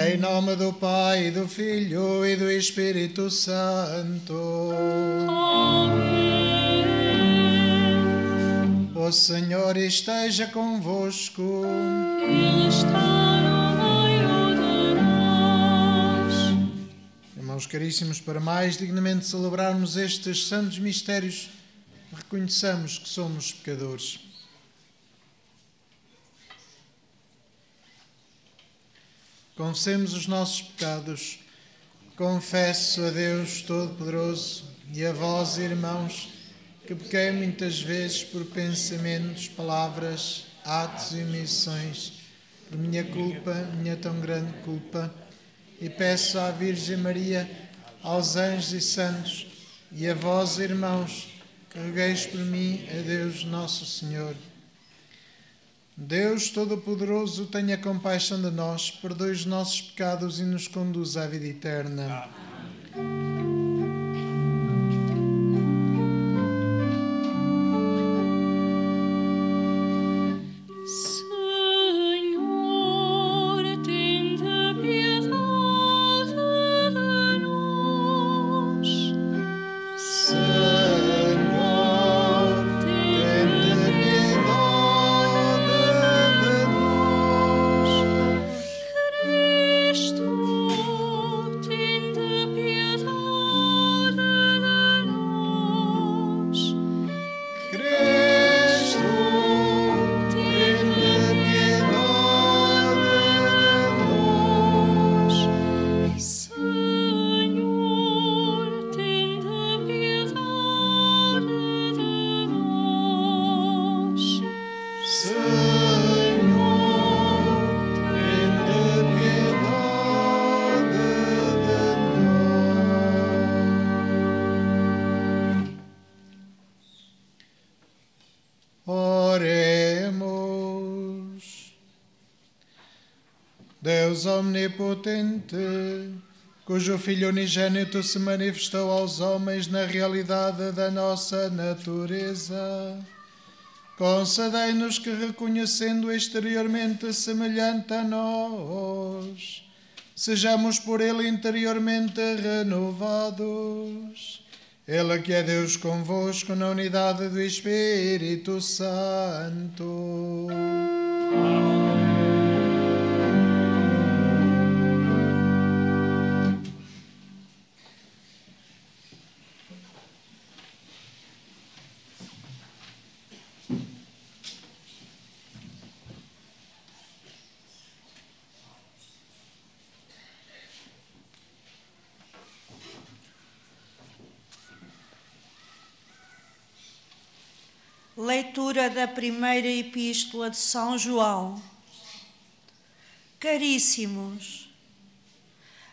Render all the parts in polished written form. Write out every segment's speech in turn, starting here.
Em nome do Pai, do Filho e do Espírito Santo. Amém. O Senhor esteja convosco. Ele está no meio de nós. Irmãos caríssimos, para mais dignamente celebrarmos estes santos mistérios, reconheçamos que somos pecadores. Confessemos os nossos pecados. Confesso a Deus Todo-Poderoso e a vós, irmãos, que pequei muitas vezes por pensamentos, palavras, atos e omissões, por minha culpa, minha tão grande culpa, e peço à Virgem Maria, aos anjos e santos, e a vós, irmãos, que rogueis por mim a Deus Nosso Senhor. Deus Todo-Poderoso, tenha compaixão de nós, perdoe os nossos pecados e nos conduza à vida eterna. Deus omnipotente, cujo Filho unigênito se manifestou aos homens na realidade da nossa natureza, concedei-nos que, reconhecendo exteriormente semelhante a nós, sejamos por Ele interiormente renovados. Ele que é Deus convosco na unidade do Espírito Santo. Amém. Leitura da primeira epístola de São João. Caríssimos,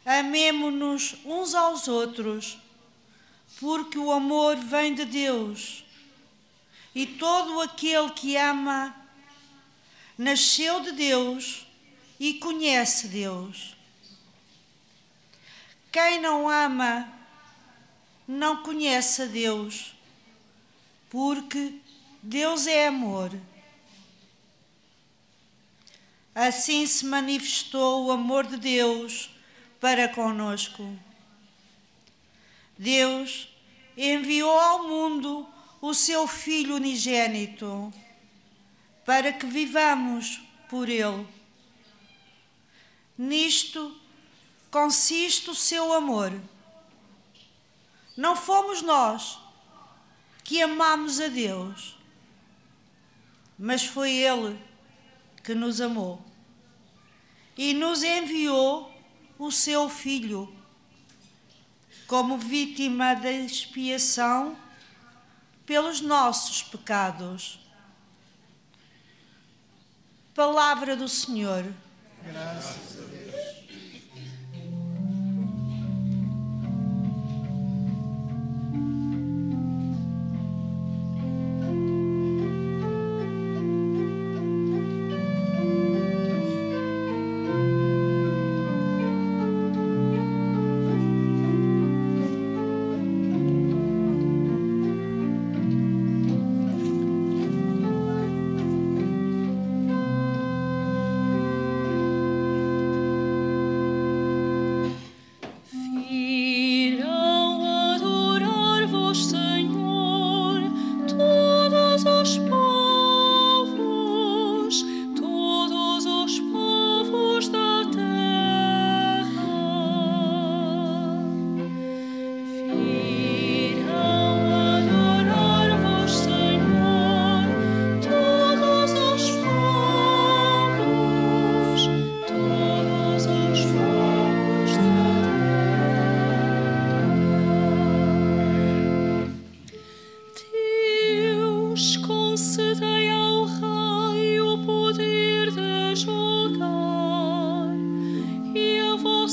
amemo-nos uns aos outros, porque o amor vem de Deus, e todo aquele que ama nasceu de Deus e conhece Deus. Quem não ama não conhece a Deus, porque Deus é amor. Assim se manifestou o amor de Deus para conosco. Deus enviou ao mundo o seu Filho unigênito, para que vivamos por Ele. Nisto consiste o seu amor. Não fomos nós que amamos a Deus, mas foi Ele que nos amou e nos enviou o seu Filho como vítima da expiação pelos nossos pecados. Palavra do Senhor. Graças a Deus.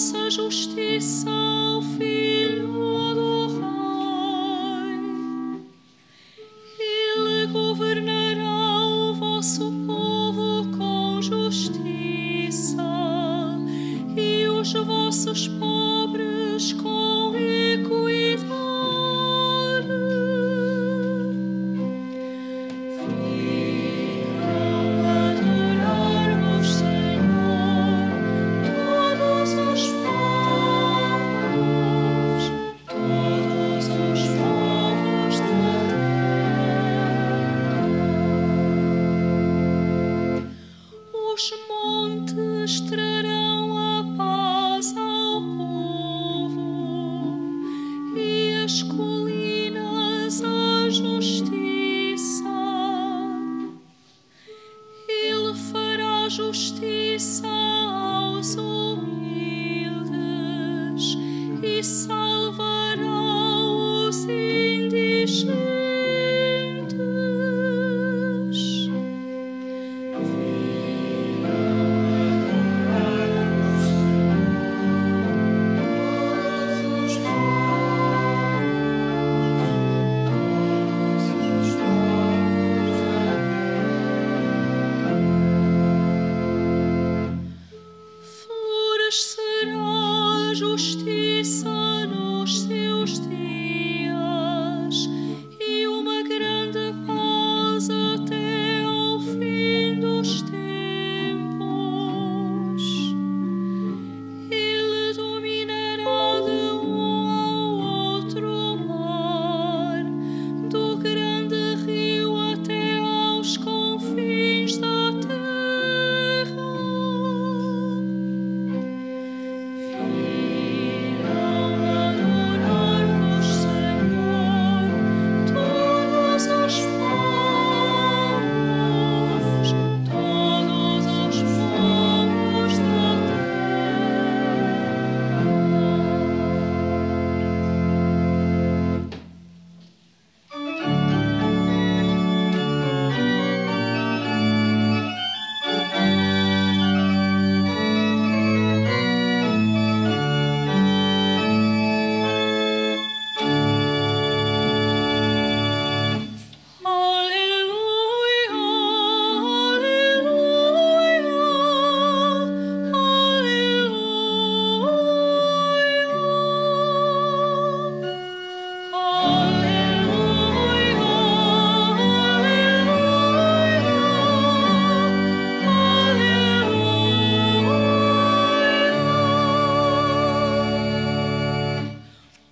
vossa justiça ao Filho do Rei. Ele governará o vosso povo com justiça e os vossos pobres com equidade. Venham adorar-vos, Senhor, todos os povos da terra. Os montes trarão a paz ao povo e as colinas a justiça. Ele fará justiça aos humildes e salvará os indigentes. Florescerá a justiça nos seus dias e uma grande paz até ao fim dos tempos. Ele dominará de um ao outro mar, do grande rio até aos confins da terra.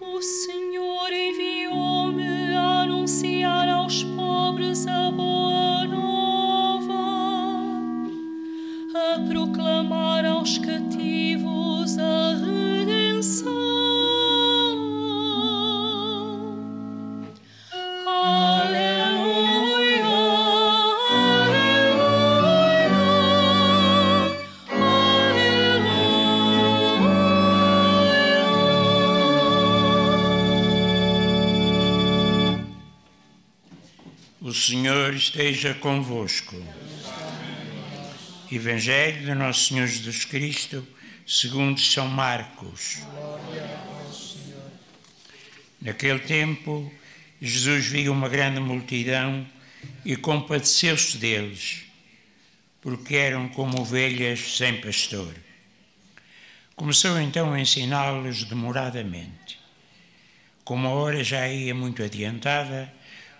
O Senhor enviou-me a anunciar aos pobres a boa nova, a proclamar aos cativos a redenção. Aleluia, O Senhor esteja convosco. Evangelho de Nosso Senhor Jesus Cristo, segundo São Marcos. Naquele tempo, Jesus viu uma grande multidão e compadeceu-se deles, porque eram como ovelhas sem pastor. Começou então a ensiná-los demoradamente. Como a hora já ia muito adiantada,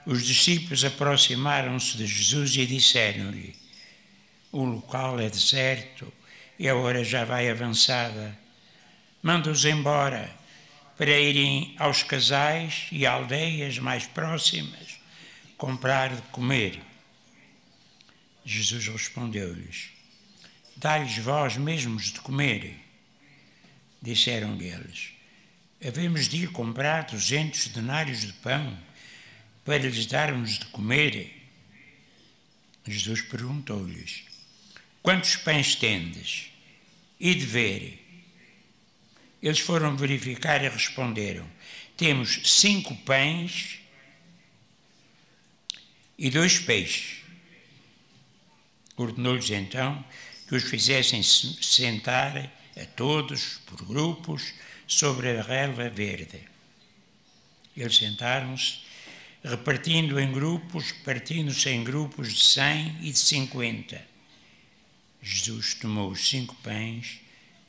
os discípulos aproximaram-se de Jesus e disseram-lhe: o local é deserto e a hora já vai avançada. Manda-os embora para irem aos casais e aldeias mais próximas comprar de comer. Jesus respondeu-lhes: dá-lhes vós mesmos de comer. Disseram-lhe eles: havemos de ir comprar 200 denários de pão para lhes darmos de comer. Jesus perguntou-lhes: quantos pães tendes? E de ver. Eles foram verificar e responderam: temos 5 pães e 2 peixes. Ordenou-lhes então que os fizessem sentar a todos, por grupos, sobre a relva verde. Eles sentaram-se, partindo-se em grupos de 100 e de 50. Jesus tomou os 5 pães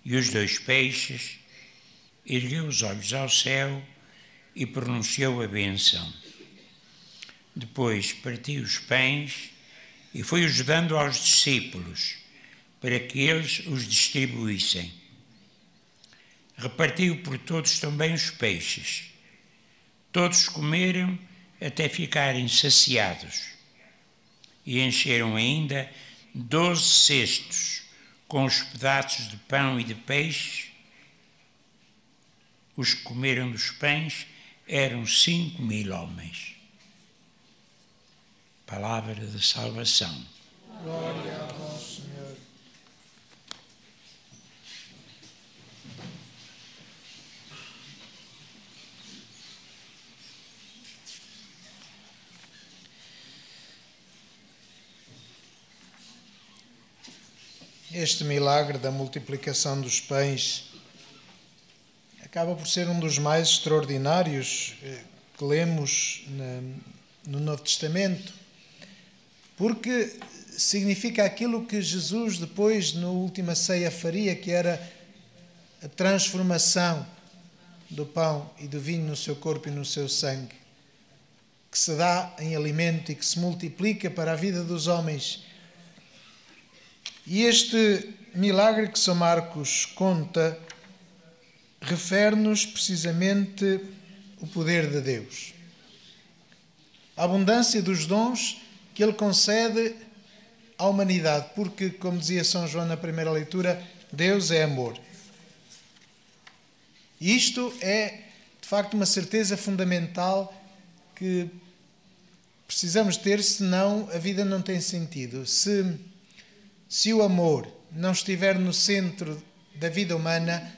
e os 2 peixes, ergueu os olhos ao céu e pronunciou a bênção. Depois partiu os pães e foi-os dando aos discípulos, para que eles os distribuíssem. Repartiu por todos também os peixes. Todos comeram até ficarem saciados e encheram ainda 12 cestos com os pedaços de pão e de peixe. Os que comeram dos pães eram 5.000 homens. Palavra de salvação. Glória a vós, Senhor. Este milagre da multiplicação dos pães acaba por ser um dos mais extraordinários que lemos no Novo Testamento, porque significa aquilo que Jesus depois, na última ceia, faria, que era a transformação do pão e do vinho no seu corpo e no seu sangue, que se dá em alimento e que se multiplica para a vida dos homens. E este milagre que São Marcos conta refere-nos precisamente o poder de Deus, a abundância dos dons que Ele concede à humanidade, porque, como dizia São João na primeira leitura, Deus é amor. E isto é, de facto, uma certeza fundamental que precisamos ter, senão a vida não tem sentido. Se o amor não estiver no centro da vida humana,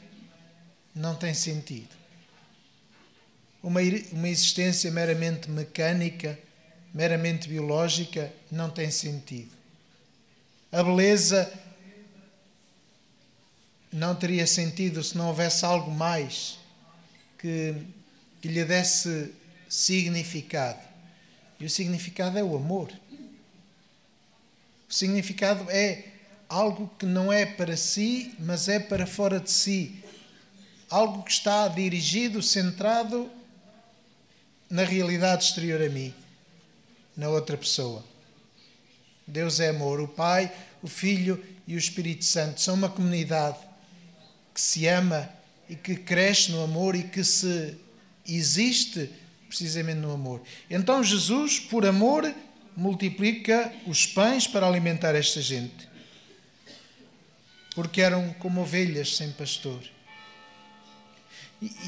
não tem sentido. Uma existência meramente mecânica, meramente biológica, não tem sentido. A beleza não teria sentido se não houvesse algo mais que lhe desse significado. E o significado é o amor. O significado é algo que não é para si, mas é para fora de si. Algo que está dirigido, centrado na realidade exterior a mim, na outra pessoa. Deus é amor. O Pai, o Filho e o Espírito Santo são uma comunidade que se ama e que cresce no amor e que se existe precisamente no amor. Então Jesus, por amor, multiplica os pães para alimentar esta gente, porque eram como ovelhas sem pastor.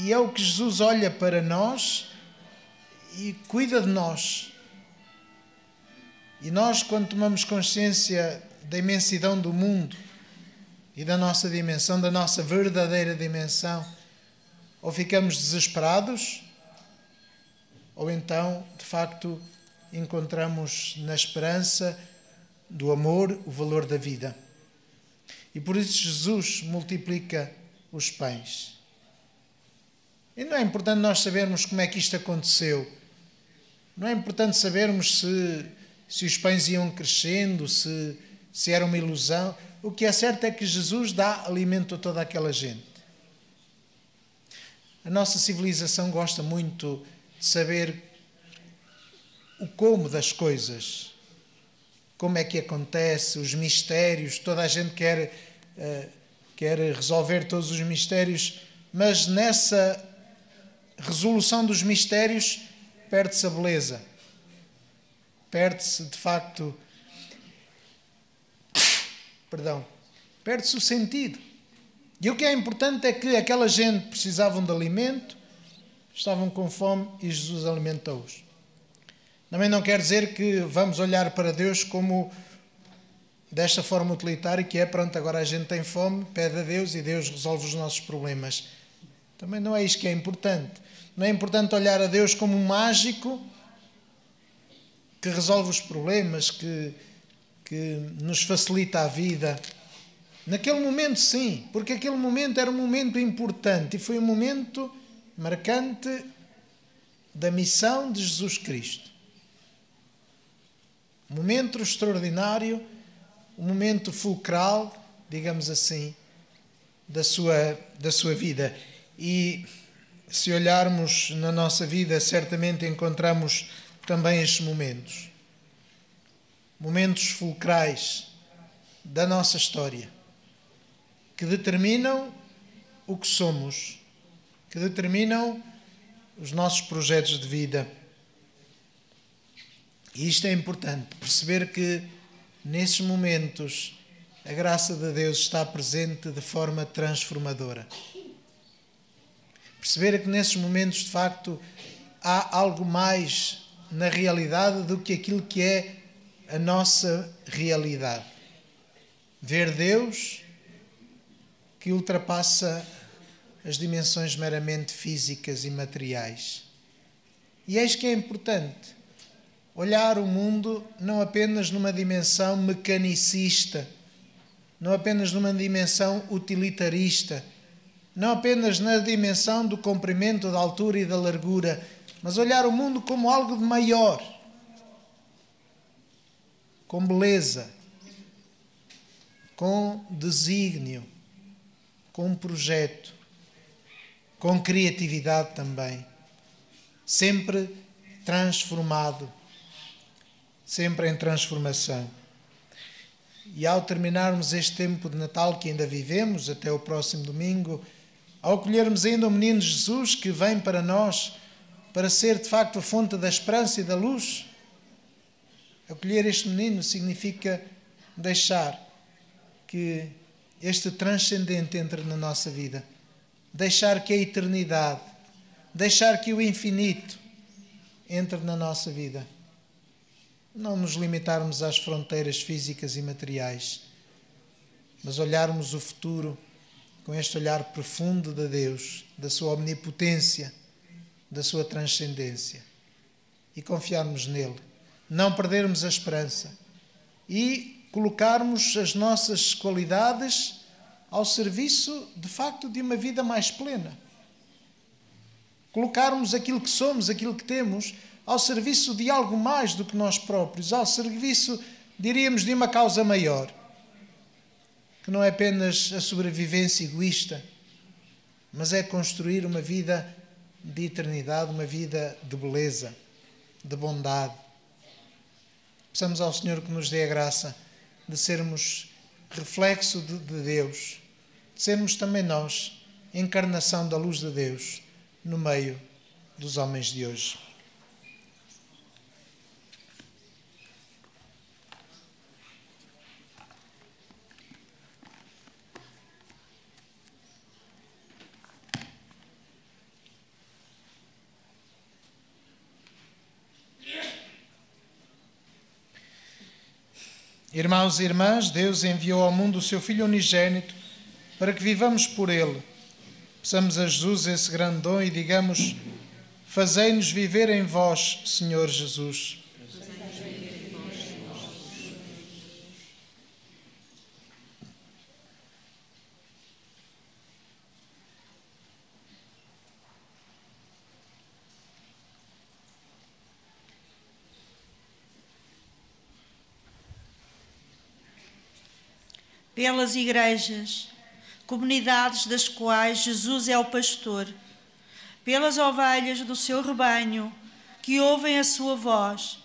E é o que Jesus olha para nós e cuida de nós. E nós, quando tomamos consciência da imensidão do mundo e da nossa dimensão, da nossa verdadeira dimensão, ou ficamos desesperados, ou então, de facto, encontramos na esperança do amor o valor da vida. E por isso Jesus multiplica os pães. E não é importante nós sabermos como é que isto aconteceu. Não é importante sabermos se os pães iam crescendo, se era uma ilusão. O que é certo é que Jesus dá alimento a toda aquela gente. A nossa civilização gosta muito de saber o como das coisas, como é que acontece, os mistérios. Toda a gente quer resolver todos os mistérios, mas nessa resolução dos mistérios perde-se a beleza, perde-se de facto, perde-se o sentido. E o que é importante é que aquela gente precisavam de alimento, estavam com fome e Jesus alimentou-os. Também não quer dizer que vamos olhar para Deus como desta forma utilitária, que é, pronto, agora a gente tem fome, pede a Deus e Deus resolve os nossos problemas. Também não é isto que é importante. Não é importante olhar a Deus como um mágico que resolve os problemas, que nos facilita a vida. Naquele momento, sim, porque aquele momento era um momento importante e foi um momento marcante da missão de Jesus Cristo. Um momento extraordinário, um momento fulcral, digamos assim, da sua vida. E se olharmos na nossa vida, certamente encontramos também estes momentos. Momentos fulcrais da nossa história, que determinam o que somos, que determinam os nossos projetos de vida. E isto é importante, perceber que nesses momentos a graça de Deus está presente de forma transformadora. Perceber que nesses momentos, de facto, há algo mais na realidade do que aquilo que é a nossa realidade. Ver Deus que ultrapassa as dimensões meramente físicas e materiais. E eis que é importante olhar o mundo não apenas numa dimensão mecanicista, não apenas numa dimensão utilitarista, não apenas na dimensão do comprimento, da altura e da largura, mas olhar o mundo como algo de maior, com beleza, com desígnio, com um projeto, com criatividade também, sempre transformado, sempre em transformação. E ao terminarmos este tempo de Natal que ainda vivemos, até o próximo domingo, ao acolhermos ainda o menino Jesus que vem para nós, para ser de facto a fonte da esperança e da luz, acolher este menino significa deixar que este transcendente entre na nossa vida, deixar que a eternidade, deixar que o infinito entre na nossa vida. Não nos limitarmos às fronteiras físicas e materiais, mas olharmos o futuro com este olhar profundo de Deus, da sua omnipotência, da sua transcendência, e confiarmos nele, não perdermos a esperança e colocarmos as nossas qualidades ao serviço, de facto, de uma vida mais plena. Colocarmos aquilo que somos, aquilo que temos, ao serviço de algo mais do que nós próprios, ao serviço, diríamos, de uma causa maior, que não é apenas a sobrevivência egoísta, mas é construir uma vida de eternidade, uma vida de beleza, de bondade. Peçamos ao Senhor que nos dê a graça de sermos reflexo de Deus, de sermos também nós encarnação da luz de Deus no meio dos homens de hoje. Irmãos e irmãs, Deus enviou ao mundo o seu Filho unigênito para que vivamos por ele. Peçamos a Jesus esse grande dom e digamos: fazei-nos viver em vós, Senhor Jesus. Pelas igrejas, comunidades das quais Jesus é o pastor, pelas ovelhas do seu rebanho que ouvem a sua voz,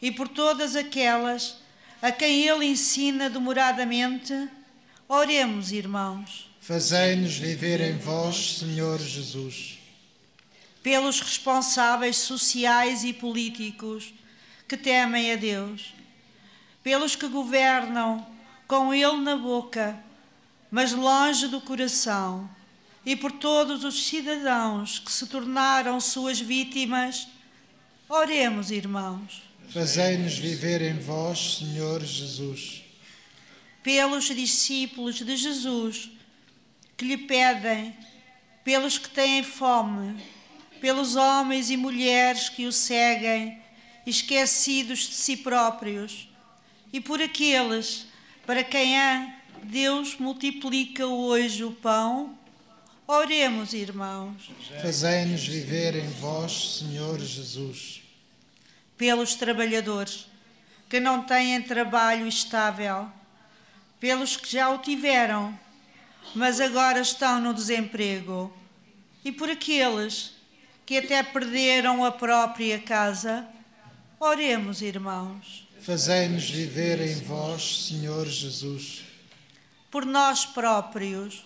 e por todas aquelas a quem ele ensina demoradamente, oremos, irmãos. Fazei-nos viver em vós, Senhor Jesus. Pelos responsáveis sociais e políticos que temem a Deus, pelos que governam com ele na boca, mas longe do coração, e por todos os cidadãos que se tornaram suas vítimas, oremos, irmãos. Fazei-nos viver em vós, Senhor Jesus. Pelos discípulos de Jesus que lhe pedem, pelos que têm fome, pelos homens e mulheres que o seguem, esquecidos de si próprios, e por aqueles para quem Deus multiplica hoje o pão. Oremos, irmãos. Fazei-nos viver em vós, Senhor Jesus. Pelos trabalhadores que não têm trabalho estável, pelos que já o tiveram, mas agora estão no desemprego, e por aqueles que até perderam a própria casa. Oremos, irmãos. Fazei-nos viver em vós, Senhor Jesus. Por nós próprios,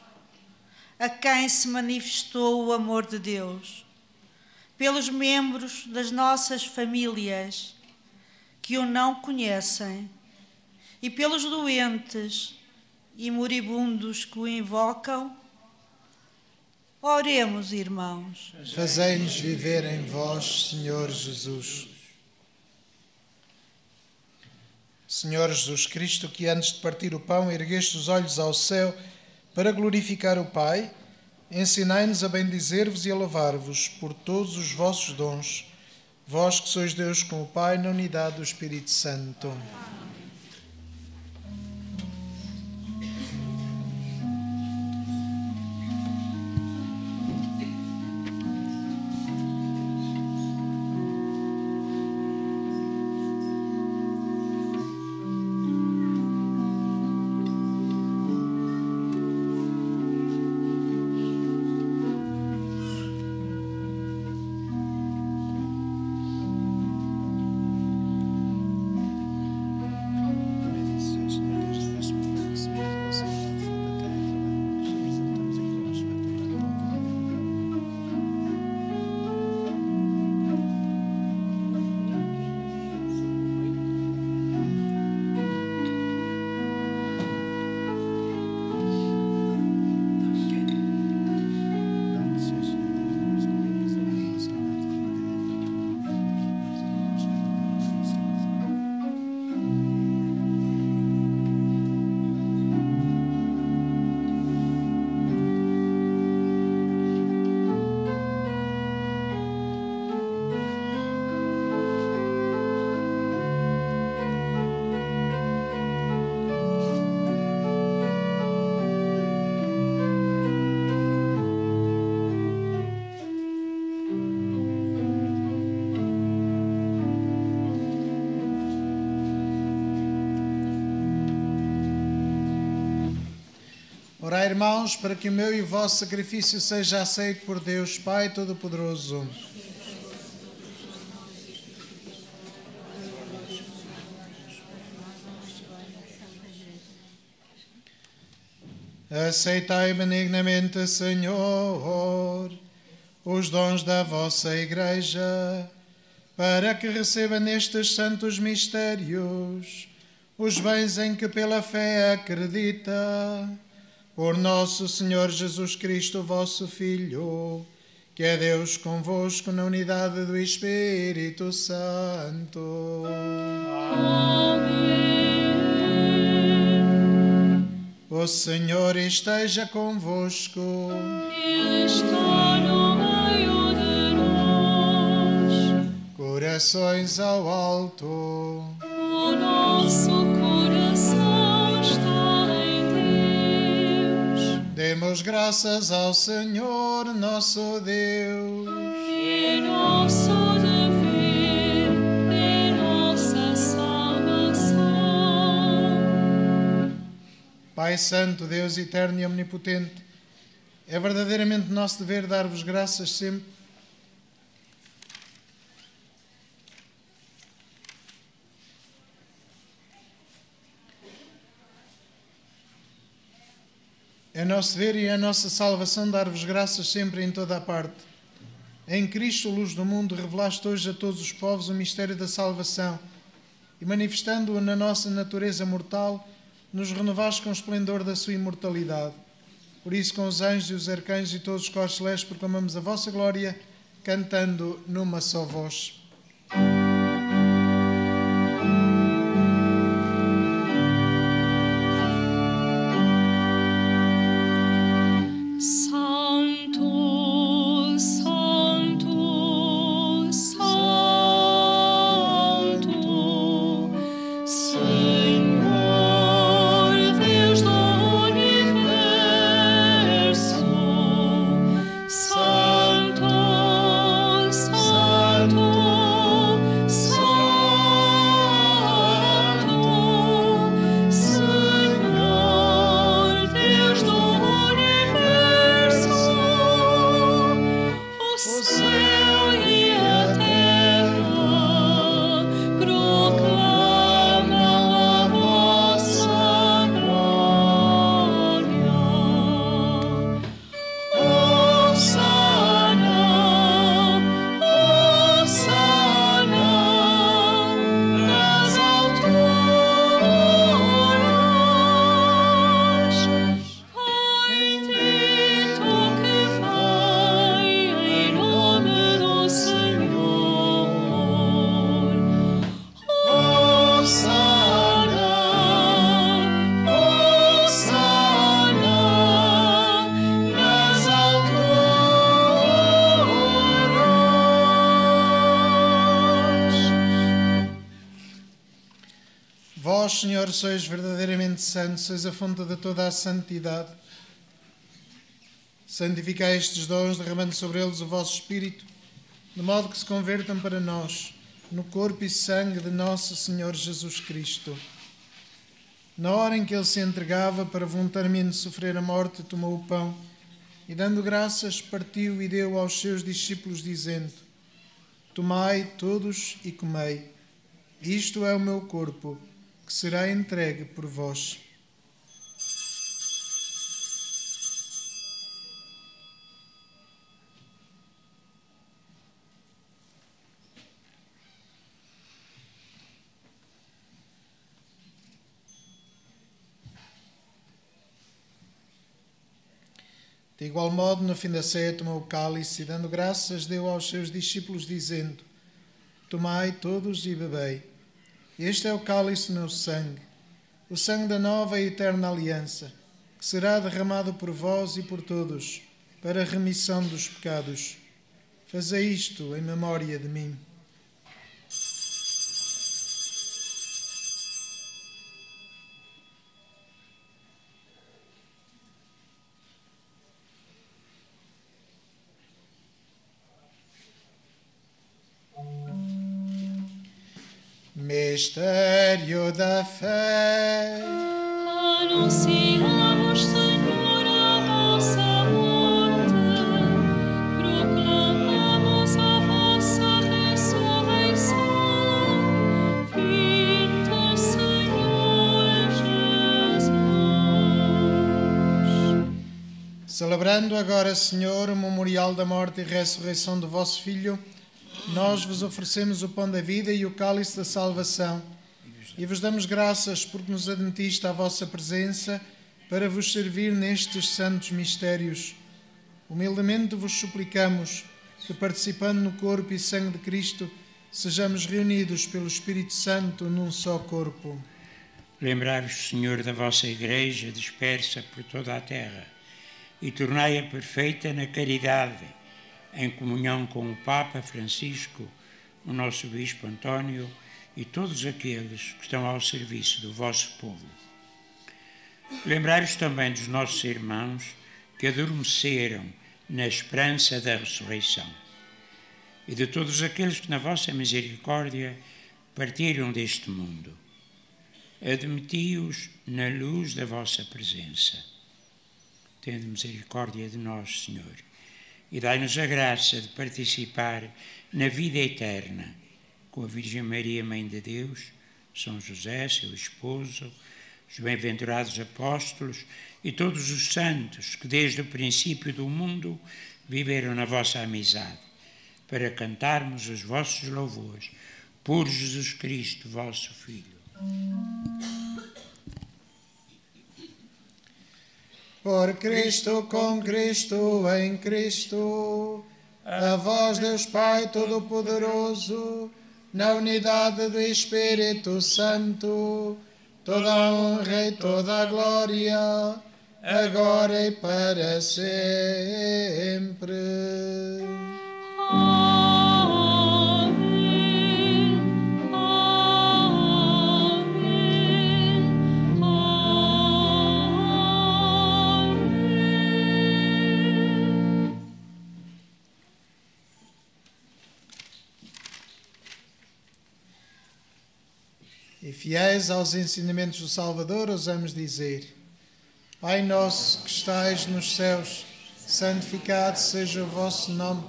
a quem se manifestou o amor de Deus, pelos membros das nossas famílias que o não conhecem e pelos doentes e moribundos que o invocam. Oremos, irmãos. Fazei-nos viver em vós, Senhor Jesus. Senhor Jesus Cristo, que antes de partir o pão ergueste os olhos ao céu para glorificar o Pai, ensinai-nos a bendizer-vos e a louvar-vos por todos os vossos dons, vós que sois Deus com o Pai na unidade do Espírito Santo. Orai, irmãos, para que o meu e o vosso sacrifício seja aceito por Deus, Pai Todo-Poderoso. Aceitai benignamente, Senhor, os dons da vossa Igreja, para que receba nestes santos mistérios os bens em que pela fé acredita. Por nosso Senhor Jesus Cristo, vosso Filho, que é Deus convosco na unidade do Espírito Santo. Amém. O Senhor esteja convosco. Ele está no meio de nós. Corações ao alto. O nosso coração está em Deus. Demos graças ao Senhor, nosso Deus. É nosso dever, é nossa salvação. Pai Santo, Deus eterno e omnipotente, é verdadeiramente nosso dever dar-vos graças sempre. É nosso dever e é a nossa salvação dar-vos graças sempre em toda a parte. Em Cristo, luz do mundo, revelaste hoje a todos os povos o mistério da salvação e, manifestando-o na nossa natureza mortal, nos renovaste com o esplendor da sua imortalidade. Por isso, com os anjos e os arcanjos e todos os corpos celestes, proclamamos a vossa glória, cantando numa só voz. Senhor, Deus do Vós, Senhor, sois verdadeiramente santo, sois a fonte de toda a santidade. Santificai estes dons, derramando sobre eles o vosso Espírito, de modo que se convertam para nós no corpo e sangue de nosso Senhor Jesus Cristo. Na hora em que ele se entregava para voluntariamente sofrer a morte, tomou o pão e, dando graças, partiu e deu aos seus discípulos, dizendo: Tomai todos e comei. Isto é o meu corpo, que será entregue por vós. De igual modo, no fim da ceia, tomou o cálice e, dando graças, deu aos seus discípulos, dizendo: Tomai todos e bebei. Este é o cálice do meu sangue, o sangue da nova e eterna aliança, que será derramado por vós e por todos, para a remissão dos pecados. Fazei isto em memória de mim. Mistério da fé. Anunciamos, Senhor, a vossa morte, proclamamos a vossa ressurreição. Vinde, Senhor Jesus. Celebrando agora, Senhor, o memorial da morte e ressurreição do vosso Filho, nós vos oferecemos o pão da vida e o cálice da salvação e vos damos graças porque nos admitiste à vossa presença para vos servir nestes santos mistérios. Humildemente vos suplicamos que, participando no corpo e sangue de Cristo, sejamos reunidos pelo Espírito Santo num só corpo. Lembrai-vos, Senhor, da vossa Igreja dispersa por toda a terra e tornai-a perfeita na caridade, em comunhão com o Papa Francisco, o nosso Bispo António e todos aqueles que estão ao serviço do vosso povo. Lembrai-vos também dos nossos irmãos que adormeceram na esperança da ressurreição e de todos aqueles que na vossa misericórdia partiram deste mundo. Admiti-os na luz da vossa presença. Tende misericórdia de nós, Senhor, e dai-nos a graça de participar na vida eterna com a Virgem Maria, Mãe de Deus, São José, seu esposo, os bem-aventurados apóstolos e todos os santos que desde o princípio do mundo viveram na vossa amizade, para cantarmos os vossos louvores por Jesus Cristo, vosso Filho. Por Cristo, com Cristo, em Cristo, a vós, Deus Pai Todo-Poderoso, na unidade do Espírito Santo, toda a honra e toda a glória, agora e para sempre. E fiéis aos ensinamentos do Salvador, ousamos dizer: Pai nosso que estais nos céus, santificado seja o vosso nome.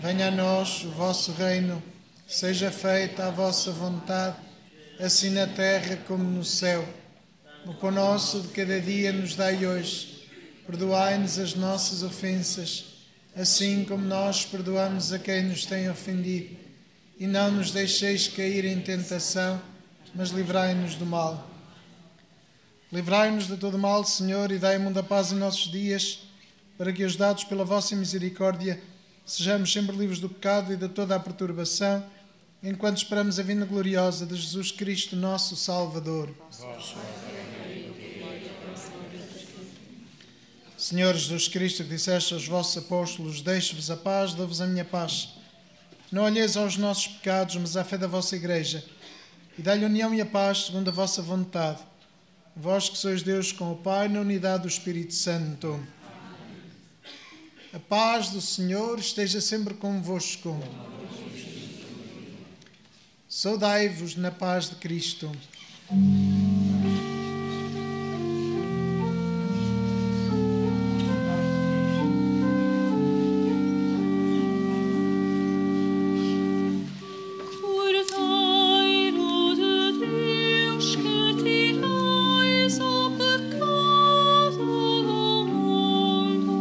Venha a nós o vosso reino, seja feita a vossa vontade, assim na terra como no céu. O pão nosso de cada dia nos dai hoje. Perdoai-nos as nossas ofensas, assim como nós perdoamos a quem nos tem ofendido. E não nos deixeis cair em tentação, mas livrai-nos do mal. Livrai-nos de todo mal, Senhor, e dai muita paz em nossos dias, para que, ajudados pela vossa misericórdia, sejamos sempre livres do pecado e de toda a perturbação, enquanto esperamos a vinda gloriosa de Jesus Cristo, nosso Salvador. Senhor Jesus Cristo, que disseste aos vossos apóstolos: Deixo-vos a paz, dou-vos a minha paz. Não olheis aos nossos pecados, mas à fé da vossa Igreja, e dá-lhe a união e a paz segundo a vossa vontade. Vós que sois Deus com o Pai, na unidade do Espírito Santo. A paz do Senhor esteja sempre convosco. Saudai-vos na paz de Cristo. Cordeiro de Deus, que tirais o pecado do mundo,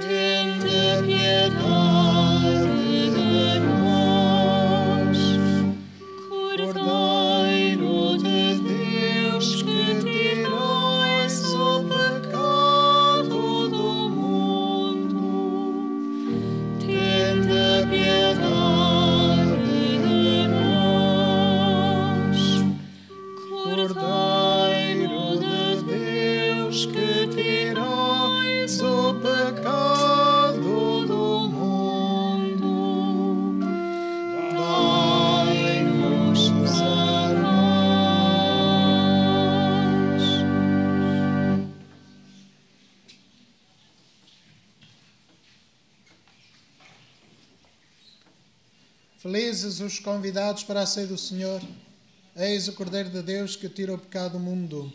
tende piedade de nós. Cordeiro de Deus, que tirais o pecado do mundo, tende piedade de nós. Cordeiro de Deus, que tirais o pecado do mundo, dai-nos a nós. Felizes os convidados para a ceia do Senhor. Eis o Cordeiro de Deus que tira o pecado do mundo.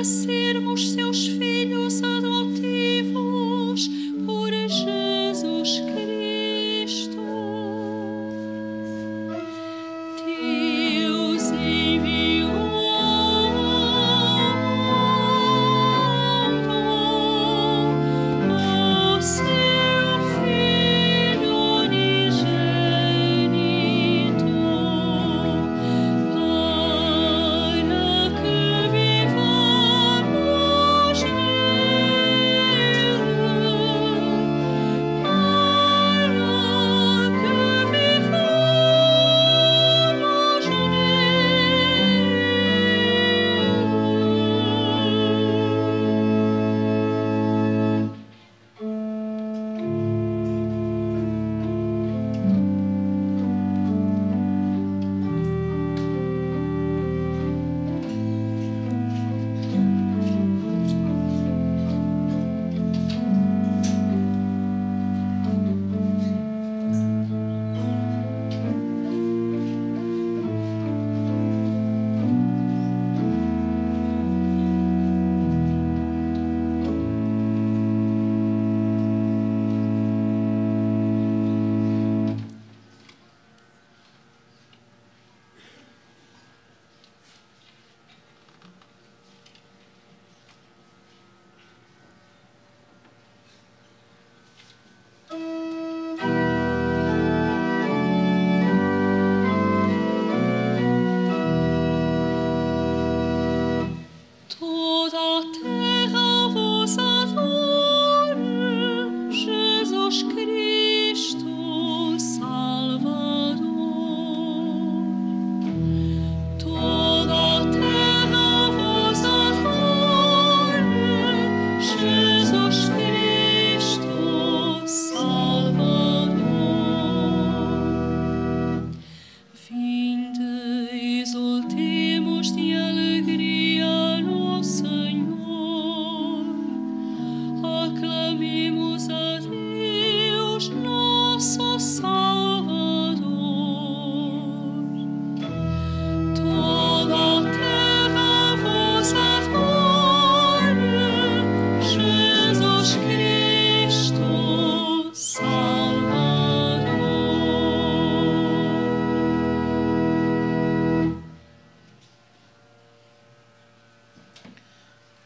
para sermos seus filhos adotivos por Jesus Cristo. Deus enviou o seu Filho unigênito para que vivamos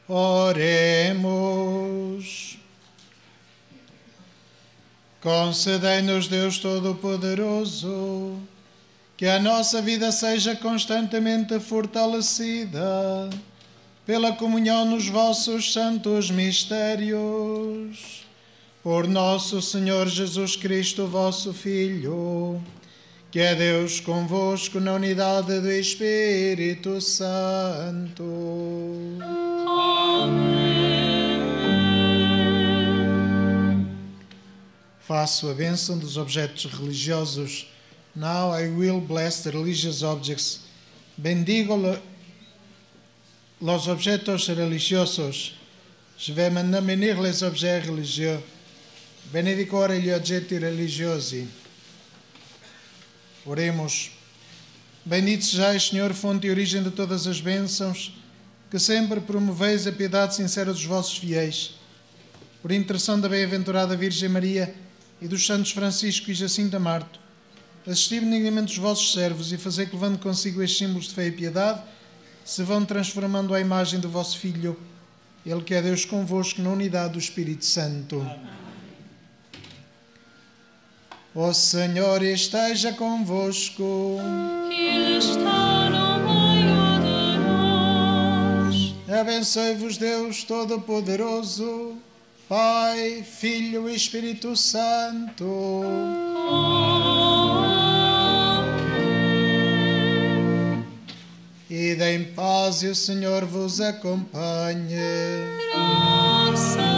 Oremos. Concedei-nos, Deus Todo-Poderoso, que a nossa vida seja constantemente fortalecida pela comunhão nos vossos santos mistérios. Por nosso Senhor Jesus Cristo, vosso Filho, que é Deus convosco na unidade do Espírito Santo. Faço a bênção dos objetos religiosos. Now I will bless the religious objects. Bendigo los objetos religiosos. Je vais maintenant bénir les objets religieux. Benedicore gli oggetti religiosi. Oremos. Bendito sejais, Senhor, fonte e origem de todas as bênçãos, que sempre promoveis a piedade sincera dos vossos fiéis. Por intercessão da bem-aventurada Virgem Maria e dos santos Francisco e Jacinta Marto, assisti benignamente os vossos servos e fazei que, levando consigo estes símbolos de fé e piedade, se vão transformando à imagem do vosso Filho, Ele que é Deus convosco na unidade do Espírito Santo. Amém. O Senhor esteja convosco. Ele está no meio de nós. Abençoe-vos Deus Todo-Poderoso, Pai, Filho e Espírito Santo. Amém. Ide em paz e o Senhor vos acompanhe. Graças